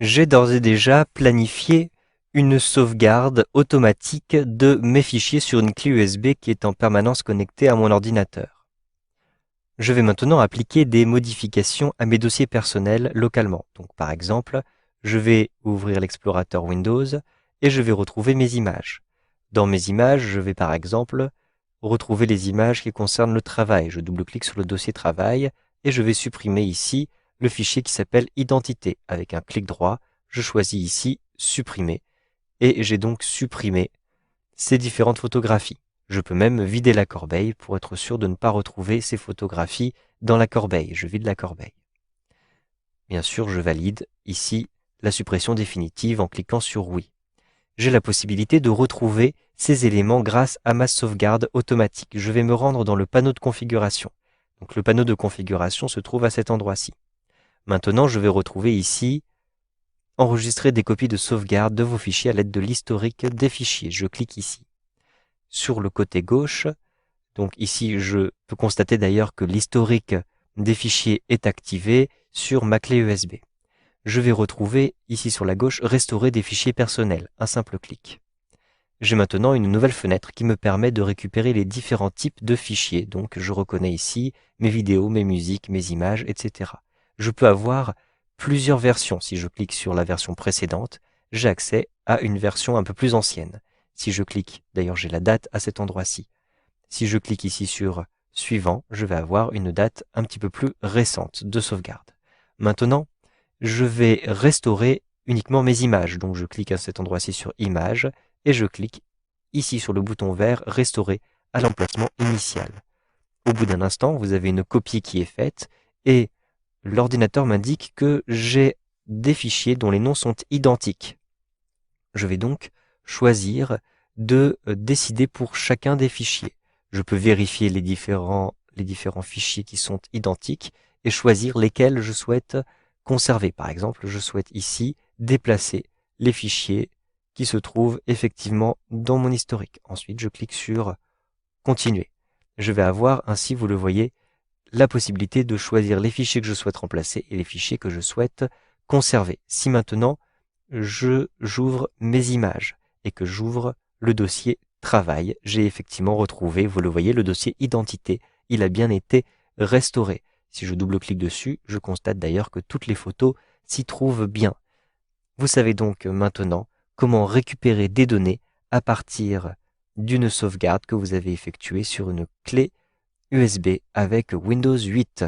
J'ai d'ores et déjà planifié une sauvegarde automatique de mes fichiers sur une clé USB qui est en permanence connectée à mon ordinateur. Je vais maintenant appliquer des modifications à mes dossiers personnels localement. Donc par exemple, je vais ouvrir l'explorateur Windows et je vais retrouver mes images. Dans mes images, je vais par exemple retrouver les images qui concernent le travail. Je double-clique sur le dossier travail et je vais supprimer ici le fichier qui s'appelle identité. Avec un clic droit, je choisis ici supprimer et j'ai donc supprimé ces différentes photographies. Je peux même vider la corbeille pour être sûr de ne pas retrouver ces photographies dans la corbeille. Je vide la corbeille. Bien sûr, je valide ici la suppression définitive en cliquant sur oui. J'ai la possibilité de retrouver ces éléments grâce à ma sauvegarde automatique. Je vais me rendre dans le panneau de configuration. Donc le panneau de configuration se trouve à cet endroit-ci. Maintenant, je vais retrouver ici enregistrer des copies de sauvegarde de vos fichiers à l'aide de l'historique des fichiers. Je clique ici. Sur le côté gauche, donc ici je peux constater d'ailleurs que l'historique des fichiers est activé sur ma clé USB. Je vais retrouver ici sur la gauche restaurer des fichiers personnels, un simple clic. J'ai maintenant une nouvelle fenêtre qui me permet de récupérer les différents types de fichiers. Donc je reconnais ici mes vidéos, mes musiques, mes images, etc. Je peux avoir plusieurs versions. Si je clique sur la version précédente, j'ai accès à une version un peu plus ancienne. Si je clique, d'ailleurs j'ai la date à cet endroit-ci. Si je clique ici sur suivant, je vais avoir une date un petit peu plus récente de sauvegarde. Maintenant, je vais restaurer uniquement mes images. Donc je clique à cet endroit-ci sur images et je clique ici sur le bouton vert restaurer à l'emplacement initial. Au bout d'un instant, vous avez une copie qui est faite et l'ordinateur m'indique que j'ai des fichiers dont les noms sont identiques. Je vais donc choisir de décider pour chacun des fichiers. Je peux vérifier les différents fichiers qui sont identiques et choisir lesquels je souhaite conserver. Par exemple, je souhaite ici déplacer les fichiers qui se trouvent effectivement dans mon historique. Ensuite, je clique sur continuer. Je vais avoir ainsi, vous le voyez, la possibilité de choisir les fichiers que je souhaite remplacer et les fichiers que je souhaite conserver. Si maintenant j'ouvre mes images et que j'ouvre le dossier travail, j'ai effectivement retrouvé, vous le voyez, le dossier identité. Il a bien été restauré. Si je double-clique dessus, je constate d'ailleurs que toutes les photos s'y trouvent bien. Vous savez donc maintenant comment récupérer des données à partir d'une sauvegarde que vous avez effectuée sur une clé USB avec Windows 8.